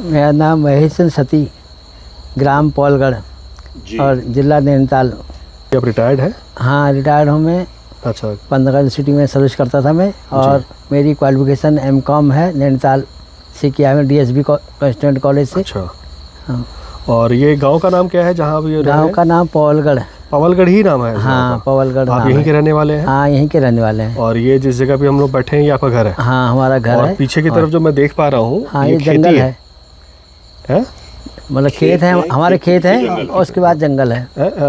मेरा नाम महेश चंद्र सती, ग्राम पौलगढ़ और जिला नैनीताल। आप रिटायर्ड है? हाँ, रिटायर्ड हूँ मैं। अच्छा। 15 यूनिवर्सिटी में सर्विस करता था मैं, और मेरी क्वालिफिकेशन एमकॉम है, नैनीताल से किया है DSB स्टूडेंट कॉलेज से। अच्छा। हाँ। और ये गांव का नाम क्या है जहाँ आप ये गांव का नाम पौलगढ़। पवलगढ़ ही नाम है? हाँ, पवलगढ़। आप यहीं के रहने वाले हैं? हाँ, यहीं के रहने वाले हैं। और ये जिस जगह पे हम लोग बैठे हैं, ये आपका घर है? हाँ, हमारा घर है। और पीछे की तरफ जो मैं देख पा रहा हूँ, हाँ, ये जंगल है, मतलब खेत है, हमारे खेत है, और उसके बाद जंगल है।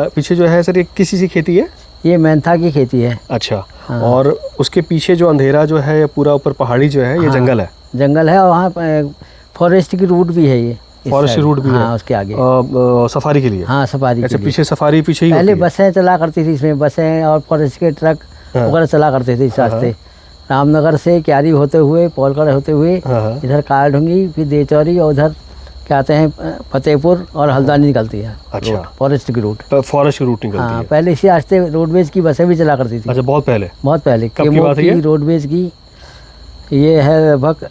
पीछे जो है सर, ये किसी सी खेती है? ये मेंथा की खेती है। अच्छा। हाँ। और उसके पीछे जो अंधेरा जो है, पूरा ऊपर पहाड़ी जो है, ये जंगल है? जंगल है, और वहाँ फॉरेस्ट की रूट भी है, ये फॉरेस्ट रूट भी है उसके आगे सफारी के लिए? हाँ, सफारी। अच्छा, पीछे सफारी पीछे ही पहले बसें चला करती थी, इसमें बसें और फॉरेस्ट के ट्रक वगैरह चला करते थे इस रास्ते। रामनगर से क्यारी होते हुए, पौलगढ़ होते हुए इधर कारढूंगी, फिर देचौरी, और उधर क्या कहते हैं फतेहपुर और हल्द्वानी निकलती है। अच्छा, फॉरेस्ट की रूट। फॉरेस्ट की रूट निकलती है। पहले इसी रास्ते रोडवेज की बसें भी चला करती थी। अच्छा, बहुत पहले? बहुत पहले। कब की बात है ये? रोडवेज की ये है लगभग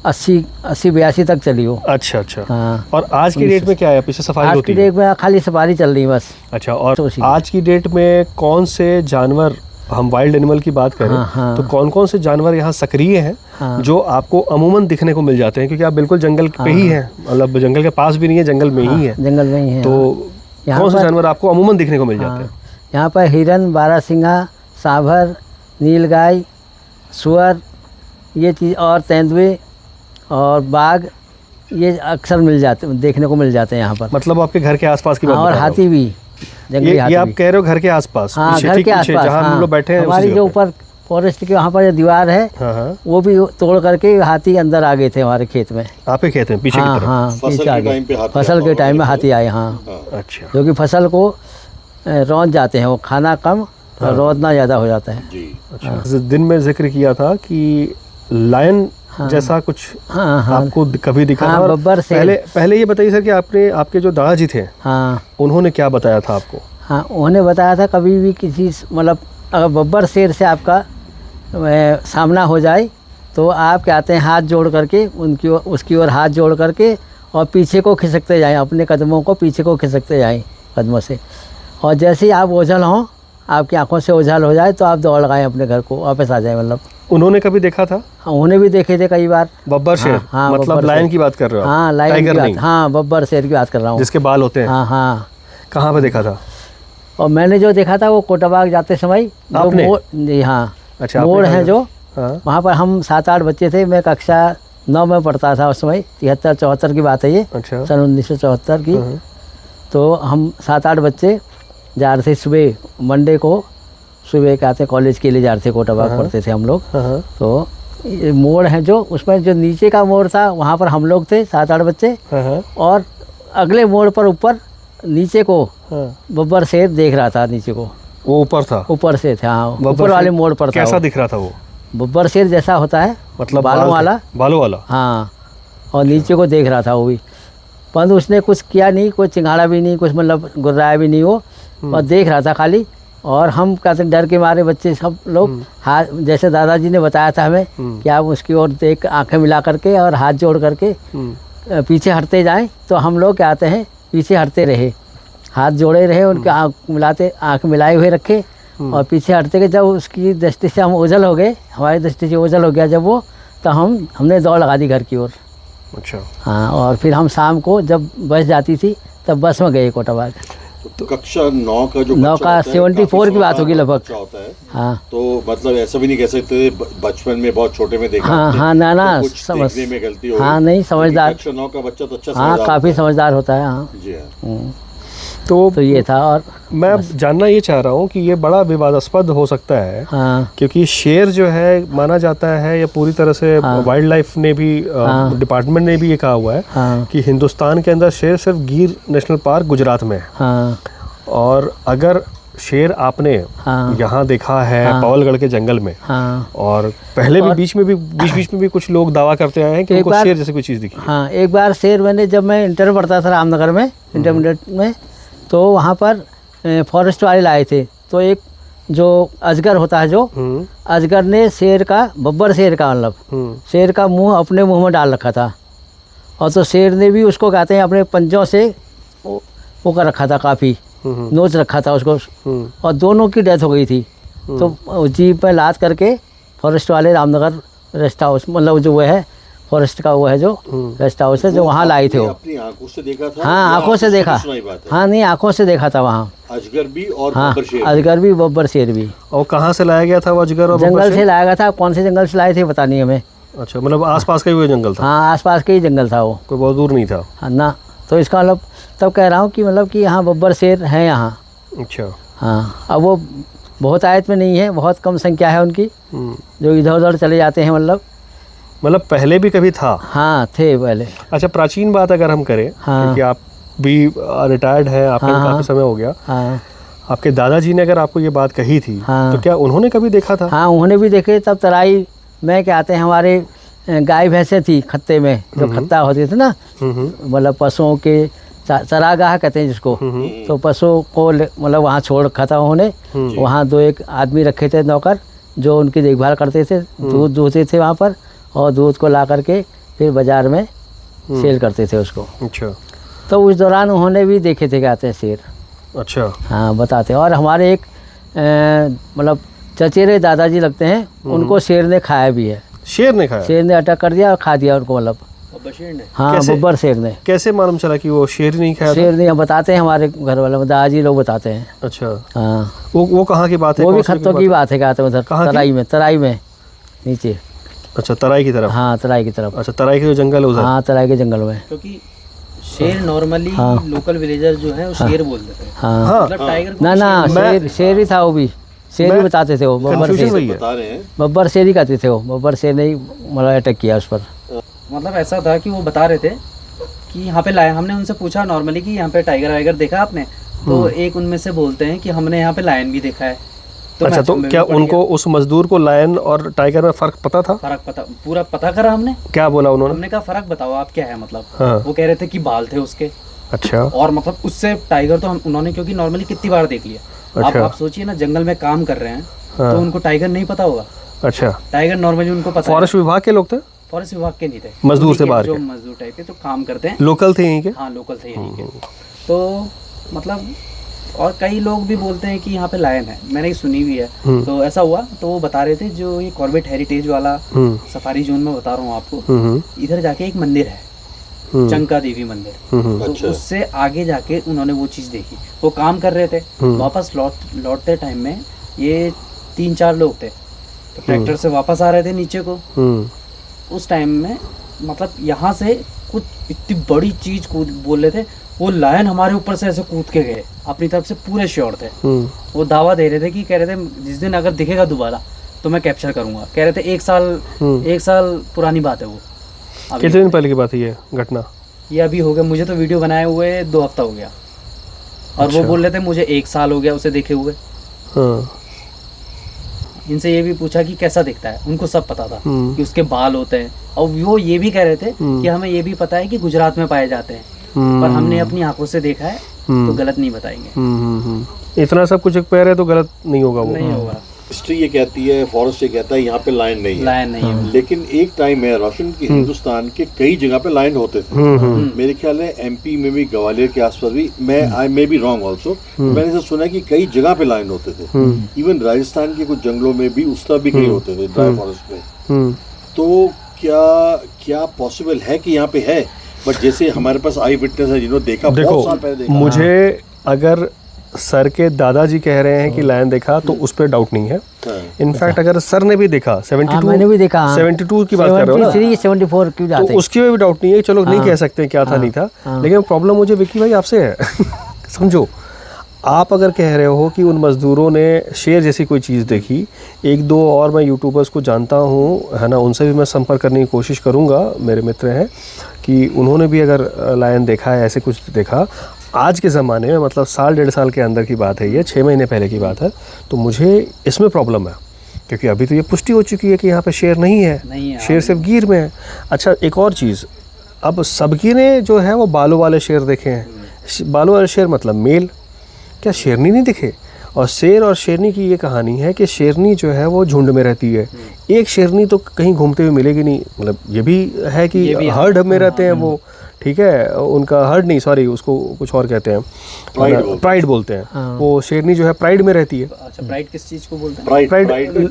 80-82 तक चली हो। अच्छा अच्छा। हाँ। और आज की डेट में क्या है? पीछे सफारी होती है? आज की डेट में खाली सफारी चल रही है बस। अच्छा। और आज की डेट में कौन से जानवर, हम वाइल्ड एनिमल की बात करें तो कौन कौन से जानवर यहाँ सक्रिय हैं जो आपको अमूमन दिखने को मिल जाते हैं? क्योंकि आप बिल्कुल जंगल पे ही हैं, मतलब जंगल के पास भी नहीं है, जंगल में ही है। जंगल में ही है। तो कौन से जानवर आपको अमूमन दिखने को मिल जाते हैं? यहाँ पर हिरन, बारहसिंगा, सांभर, नीलगाय, सुअर, ये चीज़, और तेंदुए और बाघ, ये अक्सर देखने को मिल जाते हैं यहाँ पर। मतलब आपके घर के आसपास की बात? और हाथी भी, जंगली हाथी। ये आप कह रहे हो घर के आसपास? हाँ, घर के आसपास जहाँ हम लोग बैठे हैं, हमारी जो ऊपर फॉरेस्ट के वहाँ पर जो दीवार है, वो भी तोड़ करके हाथी अंदर आ गए थे हमारे खेत में। आपके खेत में पीछे की तरफ? हाँ, पीछे आ गए। फसल के टाइम में हाथी आए। हाँ। अच्छा। जो कि फसल को रौंद जाते हैं, वो खाना कम और रौंदना ज़्यादा हो जाता है। अच्छा। दिन में जिक्र किया था कि लायन जैसा कुछ आपको कभी दिखा था? बब्बर शेर। पहले ये बताइए सर कि आपके जो दादाजी थे, उन्होंने क्या बताया था आपको? हाँ, उन्होंने बताया था कभी भी किसी, मतलब अगर बब्बर शेर से आपका सामना हो जाए तो आप क्या कहते हैं, हाथ जोड़ करके उसकी ओर हाथ जोड़ करके और पीछे को खिसकते जाएं, अपने कदमों को पीछे को खिसकते जाएं कदमों से, और जैसे ही आप ओझल हों, आपकी आंखों से ओझल हो जाए तो आप दौड़ लगाएं अपने घर को, वापस आ जाए। मतलब उन्होंने कभी देखा था? हाँ, उन्हें भी देखे थे कई बार। बब्बर शेर? हाँ, मतलब लायन की बात कर रहे हो? हाँ, लायन की बात। हाँ, बब्बर शेर की बात कर रहा हूँ, जिसके बाल होते हैं। हाँ हाँ। कहाँ पे देखा था? और मैंने जो देखा था वो कोटाबाग जाते समय, जो मोड़, हाँ, अच्छा, मोड़ है जो, वहाँ पर हम 7-8 बच्चे थे। मैं कक्षा 9 में पढ़ता था उस समय, 73-74 की बात है ये। अच्छा। सन 1974 की। तो हम 7-8 बच्चे जा रहे थे सुबह, मंडे को सुबह के आते कॉलेज के लिए जा रहे थे, कोटाबाग पढ़ते थे हम लोग। तो ये मोड़ है जो, उसमें जो नीचे का मोड़ था वहाँ पर हम लोग थे 7-8 बच्चे, और अगले मोड़ पर ऊपर नीचे को बब्बर शेर देख रहा था। नीचे को वो ऊपर था? ऊपर से था, हाँ, ऊपर वाले मोड़ पर था। कैसा दिख रहा था वो? बब्बर शेर जैसा होता है, मतलब बालों वाला। हाँ, और नीचे को देख रहा था वो भी, परंतु उसने कुछ किया नहीं, कोई चिंगाड़ा भी नहीं, कुछ मतलब गुर्राया भी नहीं वो, और देख रहा था खाली। और हम कहते डर के मारे बच्चे सब लोग हाथ, जैसे दादाजी ने बताया था हमें कि आप उसकी ओर देख, आंखें मिला करके और हाथ जोड़ करके पीछे हटते जाएं, तो हम लोग क्या आते हैं पीछे हटते रहे, हाथ जोड़े रहे, उनके आँख मिलाए हुए रखे, और पीछे हटते गए। जब उसकी दृष्टि से हम ओझल हो गए, हमारी दृष्टि से ओझल हो गया जब वो, तो हमने दौड़ लगा दी घर की ओर। अच्छा। हाँ, और फिर हम शाम को जब बस जाती थी तब बस में गए कोटाबाग। तो कक्षा 9 का जो 9 का 74 की बात होगी लगभग। हाँ, तो मतलब ऐसा भी नहीं कह सकते बचपन में बहुत छोटे में देखा। हाँ, ना, तो समझने में गलती हो। हाँ, नहीं, समझदार। कक्षा 9 का बच्चा तो अच्छा, हाँ, काफ़ी समझदार होता है। हाँ जी, हाँ। तो ये था। और मैं जानना ये चाह रहा हूँ कि ये बड़ा विवादास्पद हो सकता है। हाँ। क्योंकि शेर जो है माना जाता है, या पूरी तरह से वाइल्ड लाइफ ने भी, डिपार्टमेंट ने भी ये कहा हुआ है कि हिंदुस्तान के अंदर शेर सिर्फ गिर नेशनल पार्क गुजरात में है। और अगर शेर आपने यहाँ देखा है पवलगढ़ के जंगल में, और पहले भी बीच में भी कुछ लोग दावा करते आए हैं कि उनको शेर जैसे कोई चीज़ दिखी। हाँ, एक बार शेर मैंने, जब मैं इंटर में पढ़ता था रामनगर में, इंटरमीडिएट में, तो वहाँ पर फॉरेस्ट वाले लाए थे। तो एक जो अजगर होता है, जो अजगर ने शेर का, बब्बर शेर का, मतलब शेर का मुंह अपने मुंह में डाल रखा था, और तो शेर ने भी उसको कहते हैं अपने पंजों से वो कर रखा था, काफ़ी नोच रखा था उसको, और दोनों की डेथ हो गई थी। तो जीप पे लाद करके फॉरेस्ट वाले रामनगर रेस्ट हाउस, मतलब जो वो है फॉरेस्ट का वो है जो रेस्ट हाउस है, जो वहाँ लाए थे वो। अपनी आंखों से देखा था? हाँ, आंखों से देखा। हाँ नहीं, आंखों से देखा था वहाँ। अजगर भी और हाँ, बब्बर शेर? अजगर भी, बब्बर शेर भी। और कहाँ से लाया गया था वो अजगर और जंगल से लाया गया था। कौन से जंगल से लाए थे पता नहीं हमें। अच्छा, मतलब आसपास का ही वो जंगल था? हाँ, आसपास के ही जंगल था वो, कोई बहुत दूर नहीं था। हाँ ना। तो इसका मतलब तब कह रहा हूँ कि मतलब कि यहाँ बब्बर शेर हैं यहाँ। अच्छा। हाँ, अब वो बहुत आयत में नहीं है, बहुत कम संख्या है उनकी, जो इधर उधर चले जाते हैं। मतलब पहले भी कभी था? हाँ, थे पहले। अच्छा, प्राचीन बात अगर हम करें, हाँ, क्योंकि आप भी रिटायर्ड हैं, आपका हाँ, काफ़ी समय हो गया। हाँ, आपके दादाजी ने अगर आपको ये बात कही थी, हाँ, तो क्या उन्होंने कभी देखा था? हाँ, उन्होंने भी देखे। तब तराई में क्या आते हैं, हमारे गाय भैंसें थी खत्ते में, जो खत्ता होते थे ना, मतलब पशुओं के चरागाह कहते हैं जिसको। तो पशुओं को मतलब वहाँ छोड़ रखा था उन्होंने। वहाँ 2-1 आदमी रखे थे नौकर, जो उनकी देखभाल करते थे, दूध दूहते थे वहाँ पर, और दूध को ला करके फिर बाज़ार में सेल करते थे उसको। अच्छा। तो उस दौरान उन्होंने भी देखे थे कहते हैं शेर। अच्छा। हाँ, बताते। और हमारे एक मतलब चचेरे दादाजी लगते हैं, उनको शेर ने खाया भी है। शेर ने खाया? शेर ने अटैक कर दिया और खा दिया उनको, मतलब बब्बर शेर ने? हाँ, बब्बर शेर ने। कैसे मालूम चला कि वो शेर नहीं खाया? शेर नहीं, हम बताते हैं, हमारे घर वाले दादाजी लोग बताते हैं। अच्छा। हाँ, वो कहाँ की बात है? वो भी खत्तों की बात है, कहते हैं उधर तराई में नीचे। अच्छा, तराई की तरफ? हाँ, तराई की तरफ। अच्छा, तराई के जो जंगल है उधर? हाँ, तराई के जंगल में। क्योंकि शेर नॉर्मली लोकल विलेजर जो है वो शेर बोल देते हैं। हाँ, मतलब टाइगर को ना, शेर ही था वो भी। शेर ही बताते थे वो, बब्बर शेर बता रहे हैं। बब्बर शेर ही कहते थे वो। बब्बर शेर ने मतलब अटैक किया उस पर। मतलब ऐसा था कि वो बता रहे थे कि यहाँ पे लायन, हमने उनसे पूछा नॉर्मली कि यहाँ पे टाइगर वाइगर देखा आपने? तो एक उनमें से बोलते हैं कि हमने यहाँ पे लायन भी देखा है। तो अच्छा, तो क्या उनको, उस मजदूर को लायन और टाइगर में फर्क पता था? फर्क पता, पूरा पता करा हमने। क्या बोला उन्होंने? हमने कहा फर्क बताओ आप क्या है मतलब। हाँ। वो कह रहे थे कि बाल थे उसके। अच्छा। और मतलब उससे टाइगर तो उन्होंने क्योंकि नॉर्मली कितनी बार देख लिया। अच्छा। आप सोचिए ना, जंगल में काम कर रहे हैं। हाँ। तो उनको टाइगर नहीं पता होगा? अच्छा। टाइगर नॉर्मली उनको पता। फॉरेस्ट विभाग के लोग थे? फॉरेस्ट विभाग के नहीं थे, मजदूर से बाहर जो के? मजदूर टाइप के, तो काम करते हैं, लोकल थे यहीं के? हाँ, लोकल थे यहीं के। तो मतलब, और कई लोग भी बोलते हैं कि यहाँ पे लायन है, मैंने सुनी भी है। तो ऐसा हुआ, तो वो बता रहे थे, जो ये कॉर्बेट हेरिटेज वाला सफारी जोन में बता रहा हूँ आपको, इधर जाके एक मंदिर है, चंका देवी मंदिर। तो उससे आगे जाके उन्होंने वो चीज़ देखी। वो काम कर रहे थे, वापस लौटते टाइम में ये 3-4 लोग थे, तो ट्रैक्टर से वापस आ रहे थे नीचे को। उस टाइम में मतलब यहाँ से कुछ इतनी बड़ी चीज कूद बोल रहे थे, वो लायन हमारे ऊपर से ऐसे कूद के गए, अपनी तरफ से पूरे श्योर थे। वो दावा दे रहे थे कि कह रहे थे जिस दिन अगर दिखेगा दोबारा तो मैं कैप्चर करूंगा। कह रहे थे 1 साल पुरानी बात है वो। कितने दिन पहले की बात है ये घटना? ये अभी हो गया, मुझे तो वीडियो बनाए हुए 2 हफ्ता हो गया। और अच्छा। वो बोल रहे थे मुझे 1 साल हो गया उसे देखे हुए। हाँ। इनसे ये भी पूछा कि कैसा दिखता है, उनको सब पता था कि उसके बाल होते हैं। और वो ये भी कह रहे थे कि हमें ये भी पता है कि गुजरात में पाए जाते हैं, पर हमने अपनी आंखों से देखा है, तो गलत नहीं बताएंगे। इतना सब कुछ कह रहे तो गलत नहीं होगा वो? नहीं होगा। हिस्ट्री ये कहती है, फॉरेस्ट ये कहता है यहाँ पे लायन नहीं है। लायन नहीं है। लेकिन एक टाइम है रोशन की हिंदुस्तान के कई जगह पे लायन होते थे। मेरे ख्याल है एमपी में भी, ग्वालियर के आसपास भी, आई मे बी रॉन्ग ऑल्सो, मैंने से सुना है कि कई जगह पे लायन होते थे। इवन राजस्थान के कुछ जंगलों में भी उस तरह भी कहीं होते थे, ड्राई फॉरेस्ट में। तो क्या पॉसिबल है कि यहाँ पे है? बट जैसे हमारे पास आई विटनेस है जिन्होंने देखा, बहुत साल पहले देखा। मुझे अगर सर के दादाजी कह रहे हैं कि लायन देखा तो उस पर डाउट नहीं है। इनफैक्ट अगर सर ने भी देखा 72, मैंने भी देखा, 72 की बात कर रहे हो ना, 74 की बात है, तो उसकी में भी डाउट नहीं है। चलो नहीं कह सकते क्या था नहीं था, लेकिन प्रॉब्लम मुझे विक्की भाई आपसे है। समझो, आप अगर कह रहे हो कि उन मज़दूरों ने शेर जैसी कोई चीज़ देखी, 1-2 और मैं यूट्यूबर्स को जानता हूँ, है ना, उनसे भी मैं संपर्क करने की कोशिश करूँगा, मेरे मित्र हैं, कि उन्होंने भी अगर लायन देखा है, ऐसे कुछ देखा आज के ज़माने में, मतलब 1-1.5 साल के अंदर की बात है ये, 6 महीने पहले की बात है, तो मुझे इसमें प्रॉब्लम है। क्योंकि अभी तो ये पुष्टि हो चुकी है कि यहाँ पे शेर नहीं है, शेर सिर्फ गिर में है। अच्छा, एक और चीज़, अब सबकी ने जो है वो बालों वाले शेर देखे हैं। बालों वाले शेर मतलब मेल, क्या शेरनी नहीं दिखे? और शेर और शेरनी की ये कहानी है कि शेरनी जो है वो झुंड में रहती है, एक शेरनी तो कहीं घूमते हुए मिलेगी नहीं, मतलब ये भी है कि हर्ड में रहते हैं वो, ठीक है, उनका हर्ड नहीं, सॉरी, उसको कुछ और कहते हैं, प्राइड बोलते हैं। वो शेरनी जो है प्राइड में रहती है। अच्छा, प्राइड किस चीज को बोलते हैं? प्राइड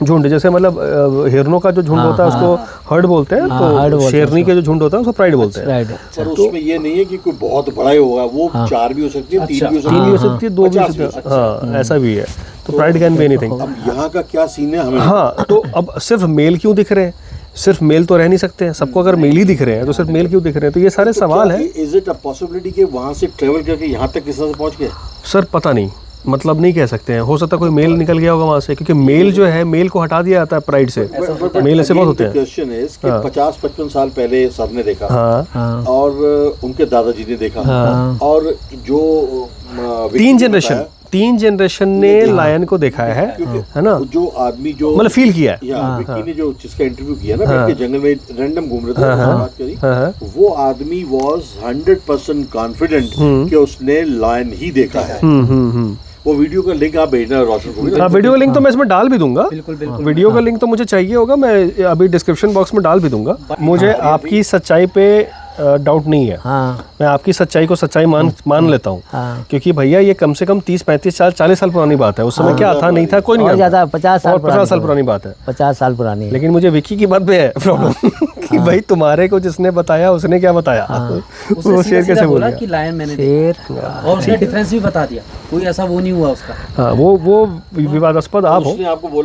झुंड, जैसे मतलब हिरनों का जो झुंड होता है उसको हर्ड बोलते हैं, तो शेरनी के जो झुंड होता है उसको प्राइड बोलते हैं। पर उसमें ये नहीं है कि कोई बहुत बड़ा ही होगा, वो 4 भी हो सकती है, 3 भी हो सकती है, 2 भी हो सकती है, हाँ ऐसा भी है। तो प्राइड कैन बी एनीथिंग। अब यहाँ का क्या सीन है हमें? हाँ, तो अब सिर्फ मेल क्यों दिख रहे हैं? सिर्फ मेल तो रह नहीं सकते हैं, सबको अगर मेल ही दिख रहे हैं तो सिर्फ मेल क्यों दिख रहे हैं? तो ये सारे सवाल हैं। इज इट अ पॉसिबिलिटी कि वहाँ से ट्रेवल करके यहाँ तक किस तरह से पहुँच गए? सर पता नहीं, मतलब नहीं कह सकते हैं, हो सकता है कोई मेल निकल गया होगा वहाँ से, क्योंकि मेल जो है, मेल को हटा दिया जाता है प्राइड से, मेल ऐसे बहुत होते हैं। क्वेश्चन है कि 50-55 साल पहले सर ने देखा, और उनके दादाजी ने देखा, और जो 3 जनरेशन ने लायन को देखा है ना, जो आदमी जो मतलब फील किया है, विक्की ने जो जिसका इंटरव्यू किया ना, बैठ के जंगल में रैंडम घूम रहे थे, बात करी, वो आदमी वाज 100% कॉन्फिडेंट कि उसने लायन ही देखा है। वो वीडियो का लिंक आप भेजना रोशन को। हाँ, वीडियो का लिंक तो मैं इसमें डाल भी दूंगा, बिल्कुल। वीडियो का लिंक तो मुझे चाहिए होगा, मैं अभी डिस्क्रिप्शन बॉक्स में डाल भी दूंगा। मुझे आपकी सच्चाई पे डाउट नहीं है, मैं आपकी सच्चाई को सच्चाई मान लेता हूँ, क्योंकि भैया ये कम से कम 30-35 साल 40 साल पुरानी बात है। उस समय क्या था नहीं था कोई नहीं जानता, 50 साल पुरानी बात है, 50 साल पुरानी। लेकिन मुझे विक्की की बात पे है प्रॉब्लम कि भाई तुम्हारे को जिसने बताया उसने क्या बताया, वो शेर कैसे बोला कि लायन मैंने शेर, और उसने डिफरेंस भी बता दिया, कोई ऐसा वो नहीं हुआ उसका। हाँ, वो विवादास्पद आप हो। आपको बोला